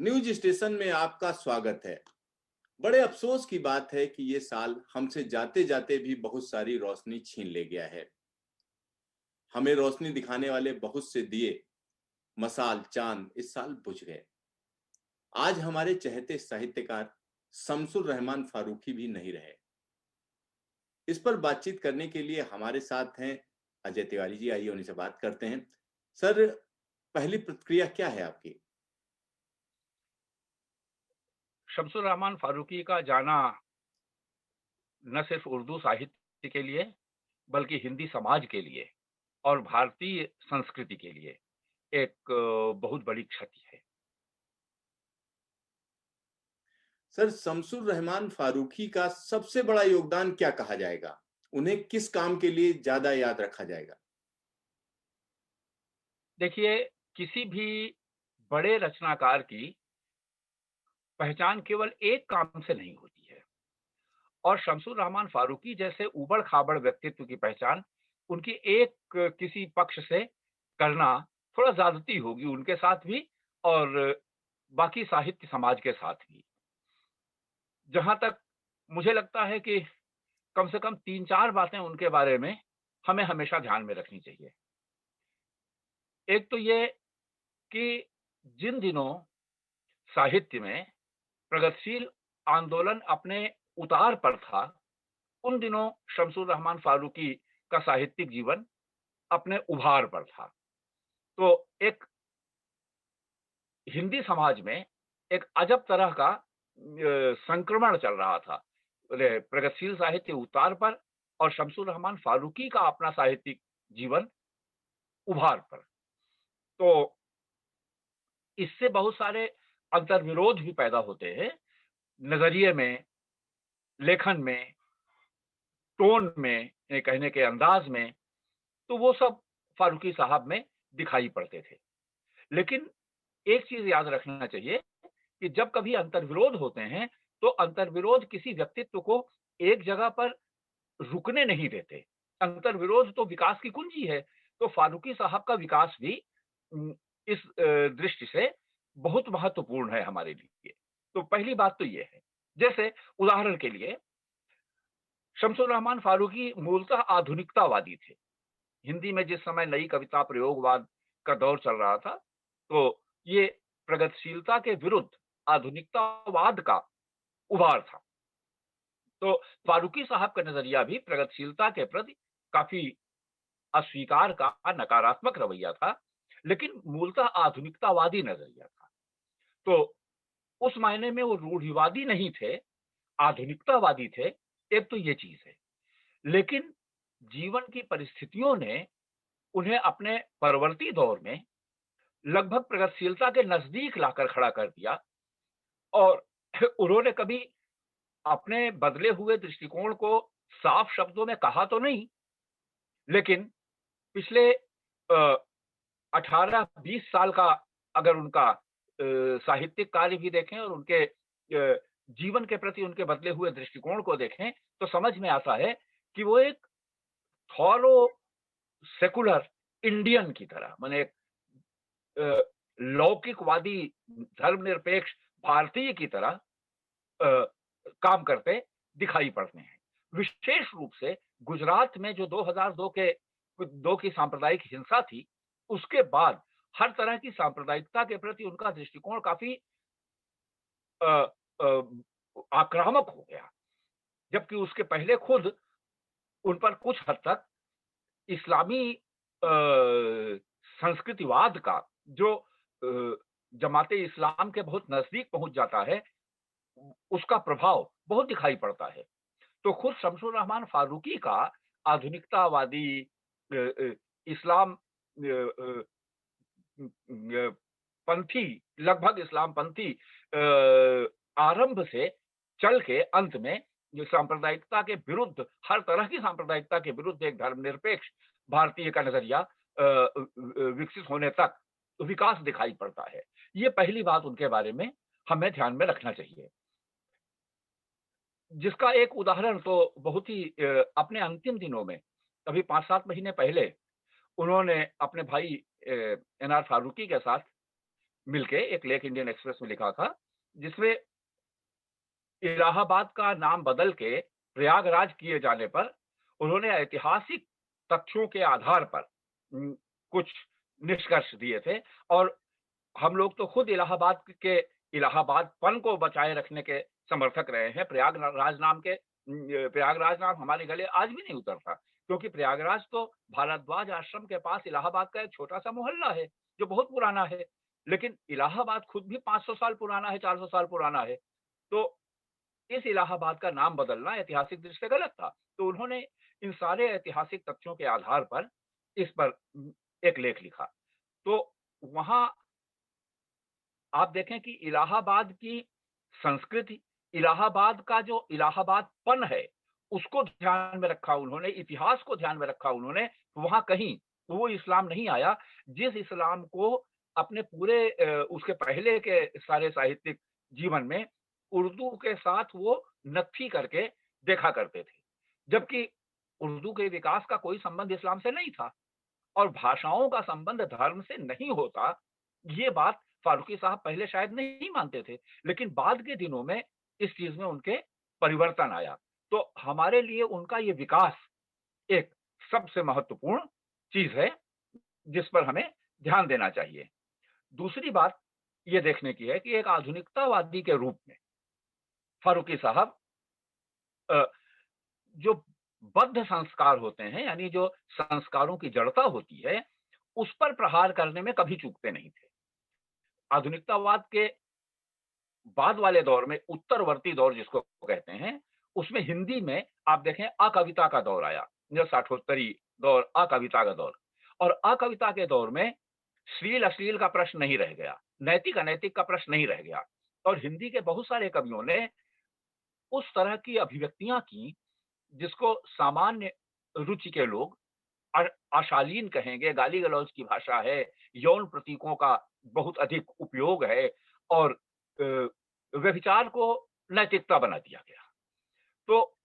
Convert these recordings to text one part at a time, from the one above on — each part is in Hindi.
न्यूज स्टेशन में आपका स्वागत है। बड़े अफसोस की बात है कि ये साल हमसे जाते जाते भी बहुत सारी रोशनी छीन ले गया है। हमें रोशनी दिखाने वाले बहुत से दिए, मसाल, चांद इस साल बुझ गए। आज हमारे चहेते साहित्यकार शमसुर रहमान फारूकी भी नहीं रहे। इस पर बातचीत करने के लिए हमारे साथ हैं अजय तिवारी जी। आइए उन्हीं से बात करते हैं। सर, पहली प्रतिक्रिया क्या है आपकी? शमसुर रहमान फारूकी का जाना न सिर्फ उर्दू साहित्य के लिए बल्कि हिंदी समाज के लिए और भारतीय संस्कृति के लिए एक बहुत बड़ी क्षति है। सर, शमसुर रहमान फारूकी का सबसे बड़ा योगदान क्या कहा जाएगा? उन्हें किस काम के लिए ज्यादा याद रखा जाएगा? देखिए, किसी भी बड़े रचनाकार की पहचान केवल एक काम से नहीं होती है और शमसुर रहमान फारूकी जैसे ऊबड़-खाबड़ व्यक्तित्व की पहचान उनकी एक किसी पक्ष से करना थोड़ा ज़्यादती होगी उनके साथ भी और बाकी साहित्य समाज के साथ भी। जहाँ तक मुझे लगता है कि कम से कम 3-4 बातें उनके बारे में हमें हमेशा ध्यान में रखनी चाहिए। एक तो ये कि जिन दिनों साहित्य में प्रगतिशील आंदोलन अपने उतार पर था, उन दिनों शमसुर रहमान फारूकी का साहित्यिक जीवन अपने उभार पर था। तो एक हिंदी समाज में एक अजब तरह का संक्रमण चल रहा था। प्रगतिशील साहित्य उतार पर और शमसुर रहमान फारूकी का अपना साहित्यिक जीवन उभार पर। तो इससे बहुत सारे अंतर्विरोध भी पैदा होते हैं, नज़रिए में, लेखन में, टोन में, कहने के अंदाज में, तो वो सब फारूकी साहब में दिखाई पड़ते थे। लेकिन एक चीज़ याद रखना चाहिए कि जब कभी अंतर्विरोध होते हैं, तो अंतर्विरोध किसी व्यक्तित्व को एक जगह पर रुकने नहीं देते। अंतर्विरोध तो विकास की कुंजी है। तो फारूकी साहब का विकास भी इस दृष्टि से बहुत महत्वपूर्ण है हमारे लिए। तो पहली बात तो ये है। जैसे उदाहरण के लिए शमसुर रहमान फारूकी मूलतः आधुनिकतावादी थे। हिंदी में जिस समय नई कविता प्रयोगवाद का दौर चल रहा था, तो ये प्रगतिशीलता के विरुद्ध आधुनिकतावाद का उभार था। तो फारूकी साहब का नजरिया भी प्रगतिशीलता के प्रति काफी अस्वीकार का नकारात्मक रवैया था, लेकिन मूलतः आधुनिकतावादी नजरिया था। तो उस मायने में वो रूढ़िवादी नहीं थे, आधुनिकतावादी थे। एक तो ये चीज है। लेकिन जीवन की परिस्थितियों ने उन्हें अपने परवर्ती दौर में लगभग प्रगतिशीलता के नजदीक लाकर खड़ा कर दिया और उन्होंने कभी अपने बदले हुए दृष्टिकोण को साफ शब्दों में कहा तो नहीं, लेकिन पिछले 18-20 साल का अगर उनका साहित्यिक कार्य भी देखें और उनके जीवन के प्रति उनके बदले हुए दृष्टिकोण को देखें, तो समझ में आता है कि वो एक थॉरो सेकुलर इंडियन की तरह, माने एक लौकिकवादी धर्मनिरपेक्ष भारतीय की तरह काम करते दिखाई पड़ते हैं। विशेष रूप से गुजरात में जो 2002 की सांप्रदायिक हिंसा थी, उसके बाद हर तरह की सांप्रदायिकता के प्रति उनका दृष्टिकोण काफी अ, अ, आक्रामक हो गया। जबकि उसके पहले खुद उन पर कुछ हद तक इस्लामी संस्कृतिवाद का जो जमाते इस्लाम के बहुत नजदीक पहुंच जाता है, उसका प्रभाव बहुत दिखाई पड़ता है। तो खुद शमसुर रहमान फारूकी का आधुनिकतावादी इस्लाम पंथी, लगभग इस्लाम पंथी आरंभ से चल के अंत में जो सांप्रदायिकता के विरुद्ध, हर तरह की सांप्रदायिकता के विरुद्ध एक धर्मनिरपेक्ष भारतीय का नजरिया विकसित होने तक विकास दिखाई पड़ता है। ये पहली बात उनके बारे में हमें ध्यान में रखना चाहिए। जिसका एक उदाहरण तो बहुत ही अपने अंतिम दिनों में, अभी 5-7 महीने पहले उन्होंने अपने भाई एनआर फारूकी के साथ मिलके एक लेख इंडियन एक्सप्रेस में लिखा था, जिसमें इलाहाबाद का नाम बदल के प्रयागराज किए जाने पर उन्होंने ऐतिहासिक तथ्यों के आधार पर कुछ निष्कर्ष दिए थे। और हम लोग तो खुद इलाहाबादपन को बचाए रखने के समर्थक रहे हैं। प्रयागराज नाम हमारे गले आज भी नहीं उतरता, क्योंकि प्रयागराज तो भारद्वाज आश्रम के पास इलाहाबाद का एक छोटा-सा मोहल्ला है, जो बहुत पुराना है। लेकिन इलाहाबाद खुद भी 500 साल पुराना है, 400 साल पुराना है। तो इस इलाहाबाद का नाम बदलना ऐतिहासिक दृष्टि से गलत था। तो उन्होंने इन सारे ऐतिहासिक तथ्यों के आधार पर इस पर एक लेख लिखा। तो वहाँ आप देखें कि इलाहाबाद की संस्कृति, इलाहाबाद का जो इलाहाबादपन है, उसको ध्यान में रखा उन्होंने, इतिहास को ध्यान में रखा उन्होंने। वहाँ कहीं वो इस्लाम नहीं आया, जिस इस्लाम को अपने पूरे उसके पहले के सारे साहित्यिक जीवन में उर्दू के साथ वो नफ़ी करके देखा करते थे। जबकि उर्दू के विकास का कोई संबंध इस्लाम से नहीं था। और भाषाओं का संबंध धर्म से नहीं होता, ये बात फारूकी साहब पहले शायद नहीं मानते थे, लेकिन बाद के दिनों में इस चीज़ में उनके परिवर्तन आया। तो हमारे लिए उनका ये विकास एक सबसे महत्वपूर्ण चीज़ है, जिस पर हमें ध्यान देना चाहिए। दूसरी बात ये देखने की है कि एक आधुनिकतावादी के रूप में फारूकी साहब अ, जो बद्ध संस्कार होते हैं, यानी जो संस्कारों की जड़ता होती है, उस पर प्रहार करने में कभी चूकते नहीं थे। आधुनिकतावाद के बाद वाले दौर में, उत्तरवर्ती दौर जिसको कहते हैं, उसमें हिंदी में आप देखें अकविता का दौर आया, जो साठोत्तरी दौर, अकविता का दौर। और अकविता के दौर में श्लील-अश्लील का प्रश्न नहीं रह गया, नैतिक-अनैतिक का प्रश्न नहीं रह गया। और हिंदी के बहुत सारे कवियों ने उस तरह की अभिव्यक्तियाँ की, जिसको सामान्य रुचि के लोग अशालीन कहेंगे, गाली-गलौज की भाषा है, यौन प्रतीकों का बहुत अधिक उपयोग है और व्यभिचार को नैतिकता बना दिया गया। तो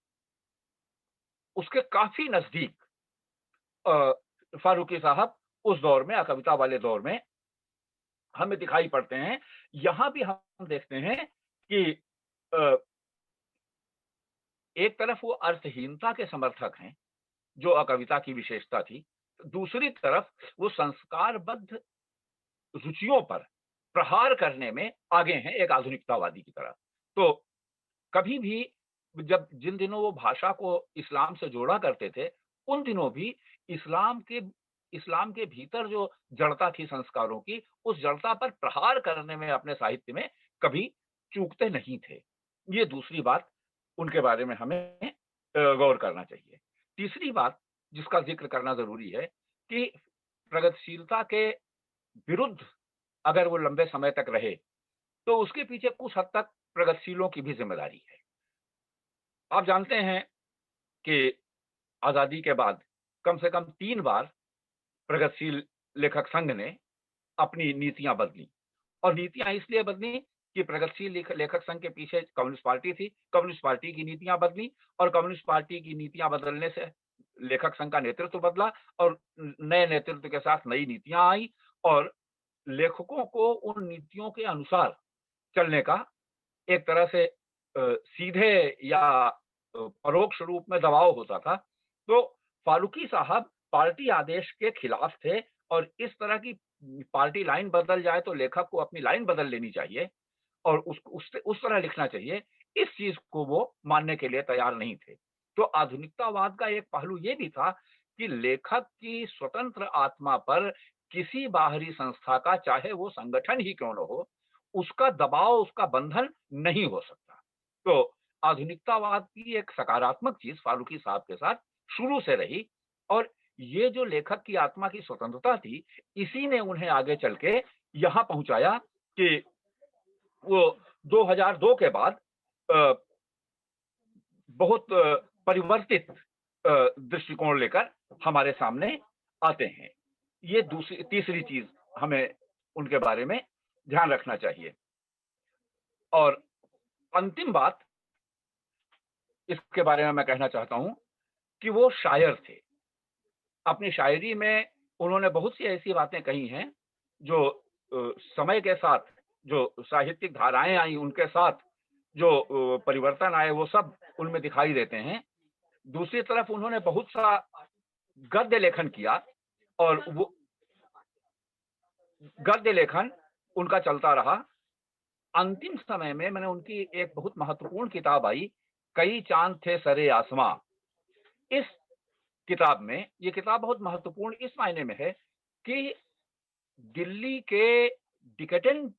उसके काफ़ी नज़दीक फारूकी साहब उस दौर में, कविता वाले दौर में हमें दिखाई पड़ते हैं। यहाँ भी हम देखते हैं कि अ, एक तरफ वो अर्थहीनता के समर्थक हैं, जो कविता की विशेषता थी। दूसरी तरफ वो संस्कारबद्ध रुचियों पर प्रहार करने में आगे हैं, एक आधुनिकतावादी की तरह। तो कभी भी जिन दिनों वो भाषा को इस्लाम से जोड़ा करते थे, उन दिनों भी इस्लाम के इस्लाम के भीतर जो जड़ता थी संस्कारों की, उस जड़ता पर प्रहार करने में अपने साहित्य में कभी चूकते नहीं थे। ये दूसरी बात उनके बारे में हमें गौर करना चाहिए। तीसरी बात जिसका ज़िक्र करना ज़रूरी है कि प्रगतिशीलता के विरुद्ध अगर वो लंबे समय तक रहे, तो उसके पीछे कुछ हद तक प्रगतिशीलों की भी ज़िम्मेदारी है। आप जानते हैं कि आज़ादी के बाद कम से कम 3 बार प्रगतिशील लेखक संघ ने अपनी नीतियाँ बदली। और नीतियाँ इसलिए बदली कि प्रगतिशील लेखक संघ के पीछे कम्युनिस्ट पार्टी थी, कम्युनिस्ट पार्टी की नीतियाँ बदली और कम्युनिस्ट पार्टी की नीतियाँ बदलने से लेखक संघ का नेतृत्व बदला और नए नेतृत्व के साथ नई नीतियाँ आई और लेखकों को उन नीतियों के अनुसार चलने का एक तरह से सीधे या परोक्ष रूप में दबाव होता था। तो फारूकी साहब पार्टी आदेश के खिलाफ थे और इस तरह की पार्टी लाइन बदल जाए तो लेखक को अपनी लाइन बदल लेनी चाहिए और उस तरह लिखना चाहिए, इस चीज़ को वो मानने के लिए तैयार नहीं थे। तो आधुनिकतावाद का एक पहलू ये भी था कि लेखक की स्वतंत्र आत्मा पर किसी बाहरी संस्था का, चाहे वो संगठन ही क्यों न हो, उसका दबाव, उसका बंधन नहीं हो सकता। तो आधुनिकतावाद की एक सकारात्मक चीज़ फारूकी साहब के साथ शुरू से रही और ये जो लेखक की आत्मा की स्वतंत्रता थी, इसी ने उन्हें आगे चल के यहाँ पहुँचाया कि वो 2002 के बाद अ, बहुत परिवर्तित दृष्टिकोण लेकर हमारे सामने आते हैं। ये तीसरी चीज़ हमें उनके बारे में ध्यान रखना चाहिए। और अंतिम बात इसके बारे में मैं कहना चाहता हूँ कि वो शायर थे। अपनी शायरी में उन्होंने बहुत सी ऐसी बातें कही हैं जो समय के साथ जो साहित्यिक धाराएँ आई, उनके साथ जो परिवर्तन आए, वो सब उनमें दिखाई देते हैं। दूसरी तरफ उन्होंने बहुत सा गद्य लेखन किया और वो गद्य लेखन उनका चलता रहा। अंतिम समय में मैंने उनकी एक बहुत महत्वपूर्ण किताब आई, कई चाँद थे सरे आसमां। इस किताब में, ये किताब बहुत महत्वपूर्ण इस मायने में है कि दिल्ली के डिकेडेंट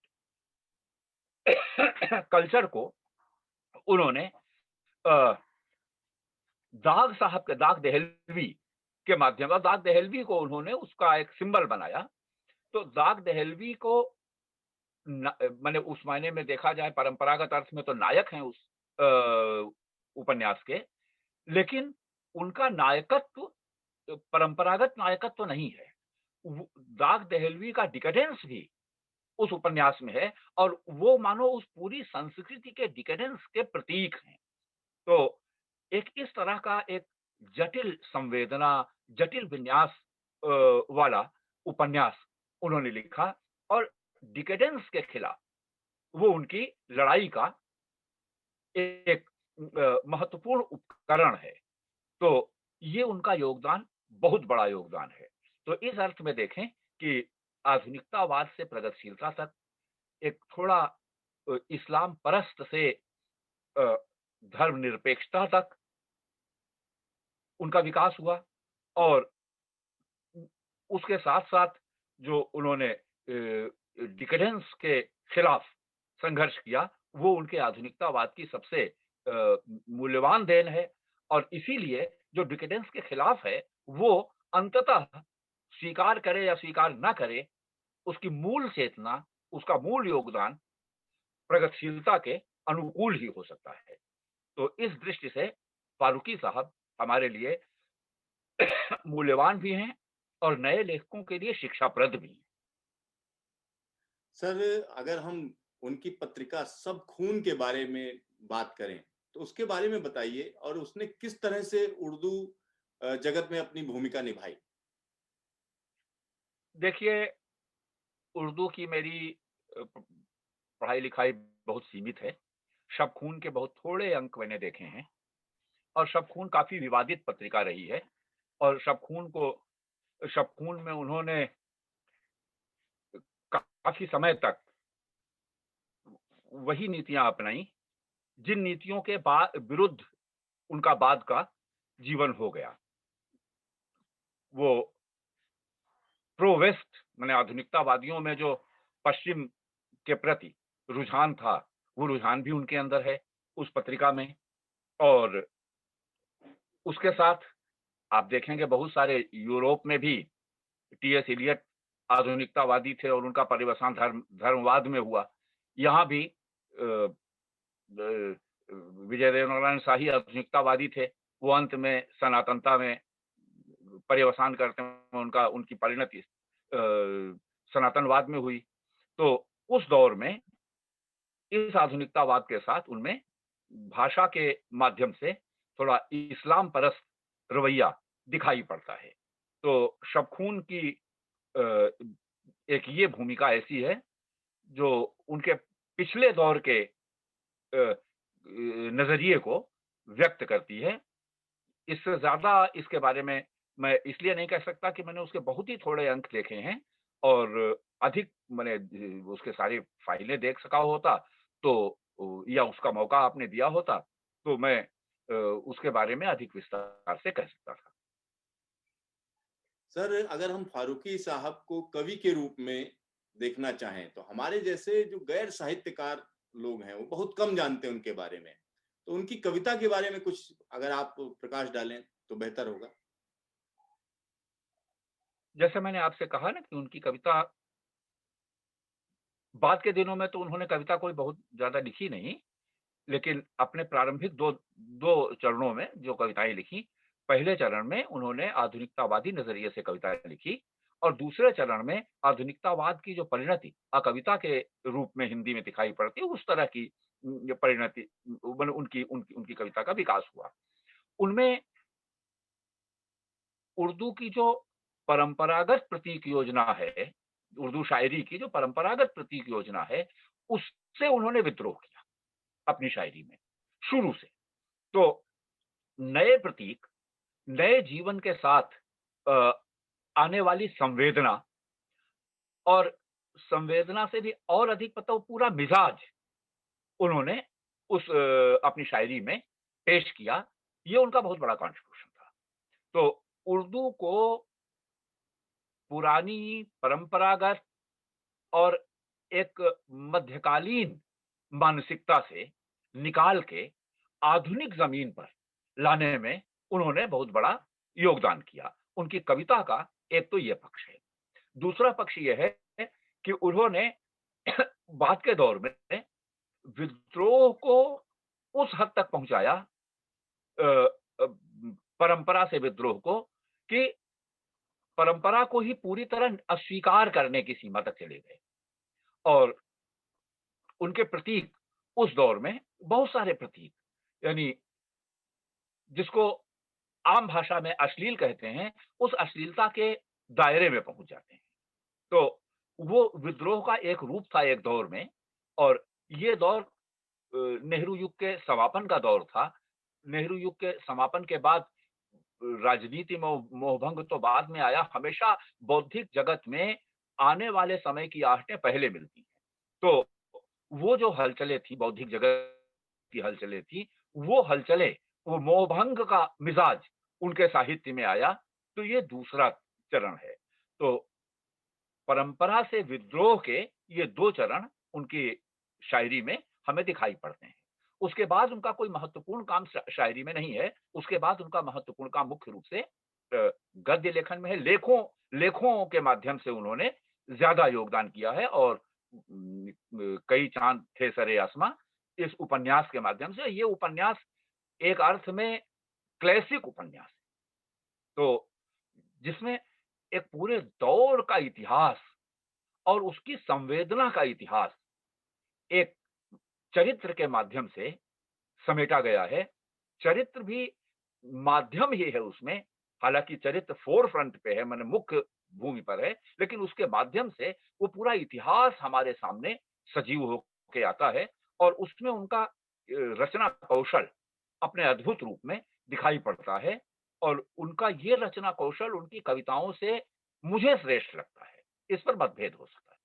कल्चर को उन्होंने अ, दाग दहलवी के माध्यम, और दाग दहलवी को उन्होंने उसका एक सिंबल बनाया। तो दाग दहलवी को माने उस मायने में देखा जाए, परंपरागत अर्थ में तो नायक हैं उस उपन्यास के, लेकिन उनका नायकत्व परंपरागत नायकत्व नहीं है। दाग दहलवी का डिकेडेंस भी उस उपन्यास में है, और वो मानो उस पूरी संस्कृति के डिकेडेंस के प्रतीक हैं। तो एक इस तरह का एक जटिल संवेदना, जटिल विन्यास वाला उपन्यास उन्होंने लिखा, और डिकेडेंस के खिलाफ वो उनकी लड़ाई का एक महत्वपूर्ण उपकरण है। तो ये उनका योगदान बहुत बड़ा योगदान है। तो इस अर्थ में देखें कि आधुनिकतावाद से प्रगतिशीलता तक, एक थोड़ा इस्लाम परस्त से अ, धर्मनिरपेक्षता तक उनका विकास हुआ, और उसके साथ-साथ जो उन्होंने डिकेडेंस के खिलाफ संघर्ष किया, वो उनके आधुनिकतावाद की सबसे मूल्यवान देन है। और इसीलिए जो डिकेडेंस के खिलाफ है, वो अंततः स्वीकार करे या स्वीकार ना करे, उसकी मूल चेतना, उसका मूल योगदान प्रगतिशीलता के अनुकूल ही हो सकता है। तो इस दृष्टि से फारूकी साहब हमारे लिए मूल्यवान भी हैं और नए लेखकों के लिए शिक्षाप्रद भी हैं। सर, अगर हम उनकी पत्रिका सब खून के बारे में बात करें, तो उसके बारे में बताइए, और उसने किस तरह से उर्दू जगत में अपनी भूमिका निभाई? देखिए, उर्दू की मेरी पढ़ाई-लिखाई बहुत सीमित है। शब खून के बहुत थोड़े अंक मैंने देखे हैं, और शब खून काफ़ी विवादित पत्रिका रही है, और शब खून में उन्होंने काफ़ी समय तक वही नीतियाँ अपनाई, जिन नीतियों के विरुद्ध उनका बाद का जीवन हो गया। वो प्रो वेस्ट, माने आधुनिकतावादियों में जो पश्चिम के प्रति रुझान था, वो रुझान भी उनके अंदर है उस पत्रिका में। और उसके साथ आप देखेंगे बहुत सारे यूरोप में भी टीएस इलियट आधुनिकतावादी थे, और उनका परिवसान धर्मवाद में हुआ। यहाँ भी विजय देवनारायण शाही आधुनिकतावादी थे। वो अंत में सनातनता में पर्यवसान करते हैं, उनकी परिणति सनातनवाद में हुई। तो उस दौर में इस आधुनिकतावाद के साथ उनमें भाषा के माध्यम से थोड़ा इस्लाम परस्त रवैया दिखाई पड़ता है। तो शब खून की अ, एक ये भूमिका ऐसी है जो उनके पिछले दौर के नज़रिए को व्यक्त करती है। इससे ज़्यादा इसके बारे में मैं इसलिए नहीं कह सकता कि मैंने उसके बहुत ही थोड़े अंक देखे हैं, और अधिक मैंने उसके सारी फाइलें देख सका होता, तो या उसका मौका आपने दिया होता, तो मैं उसके बारे में अधिक विस्तार से कह सकता था। सर, अगर हम फारूकी साहब को कवि के रूप में देखना चाहें, तो हमारे जैसे जो गैर साहित्यकार लोग हैं, वो बहुत कम जानते हैं उनके बारे में। तो उनकी कविता के बारे में कुछ अगर आप प्रकाश डालें, तो बेहतर होगा। जैसे मैंने आपसे कहा ना कि उनकी कविता, बाद के दिनों में तो उन्होंने कविता कोई बहुत ज़्यादा लिखी नहीं, लेकिन अपने प्रारंभिक 2 चरणों में जो कविताएँ लिखी, पहले चरण में उन्होंने आधुनिकतावादी नज़रिए से कविताएँ लिखी, और दूसरे चरण में आधुनिकतावाद की जो परिणति कविता के रूप में हिंदी में दिखाई पड़ती है, उस तरह की ये परिणति मतलब उनकी उनकी उनकी कविता का विकास हुआ। उनमें उर्दू की जो परंपरागत प्रतीक योजना है, उर्दू शायरी की जो परंपरागत प्रतीक योजना है, उससे उन्होंने विद्रोह किया अपनी शायरी में, शुरू से। तो नए प्रतीक, नए जीवन के साथ अ, आने वाली संवेदना, और संवेदना से भी और अधिक मतलब पूरा मिजाज उन्होंने उस अपनी शायरी में पेश किया। ये उनका बहुत बड़ा कॉन्ट्रिब्यूशन था। तो उर्दू को पुरानी परंपरागत और एक मध्यकालीन मानसिकता से निकाल के आधुनिक ज़मीन पर लाने में उन्होंने बहुत बड़ा योगदान किया। उनकी कविता का एक तो ये पक्ष है। दूसरा पक्ष ये है कि उन्होंने बाद के दौर में विद्रोह को उस हद तक पहुँचाया, अ अ, परंपरा से विद्रोह को, कि परंपरा को ही पूरी तरह अस्वीकार करने की सीमा तक चले गए। और उनके प्रतीक उस दौर में बहुत सारे प्रतीक, यानी जिसको आम भाषा में अश्लील कहते हैं, उस अश्लीलता के दायरे में पहुँच जाते हैं। तो वो विद्रोह का एक रूप था एक दौर में, और ये दौर नेहरू युग के समापन का दौर था। नेहरू युग के समापन के बाद राजनीति मोहभंग तो बाद में आया, हमेशा बौद्धिक जगत में आने वाले समय की आहटें पहले मिलती हैं। तो वो जो हलचलें थी, बौद्धिक जगत की हलचलें थी, वो हलचलें, वो मोहभंग का मिजाज उनके साहित्य में आया, तो ये दूसरा चरण है। तो परंपरा से विद्रोह के ये 2 चरण उनकी शायरी में हमें दिखाई पड़ते हैं। उसके बाद उनका कोई महत्वपूर्ण काम शायरी में नहीं है। उसके बाद उनका महत्वपूर्ण काम मुख्य रूप से गद्य लेखन में है। लेखों के माध्यम से उन्होंने ज़्यादा योगदान किया है, और कई चाँद थे सरे आसमां, इस उपन्यास के माध्यम से। ये उपन्यास एक अर्थ में क्लासिक उपन्यास है। तो जिसमें एक पूरे दौर का इतिहास और उसकी संवेदना का इतिहास एक चरित्र के माध्यम से समेटा गया है। चरित्र भी माध्यम ही है उसमें, हालाँकि चरित्र फ़ोर फ्रंट पे है, माने मुख्य भूमि पर है, लेकिन उसके माध्यम से वो पूरा इतिहास हमारे सामने सजीव होके आता है, और उसमें उनका रचना कौशल अपने अद्भुत रूप में दिखाई पड़ता है, और उनका ये रचना कौशल उनकी कविताओं से मुझे श्रेष्ठ लगता है। इस पर मतभेद हो सकता है।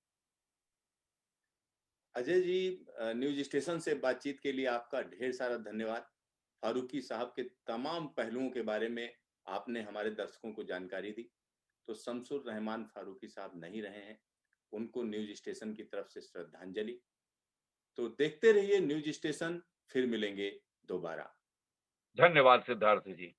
अजय जी, न्यूज स्टेशन से बातचीत के लिए आपका ढेर सारा धन्यवाद। फारूकी साहब के तमाम पहलुओं के बारे में आपने हमारे दर्शकों को जानकारी दी। तो शमसुर रहमान फारूकी साहब नहीं रहे हैं, उनको न्यूज स्टेशन की तरफ से श्रद्धांजलि। तो देखते रहिए न्यूज स्टेशन, फिर मिलेंगे दोबारा। धन्यवाद सिद्धार्थ जी।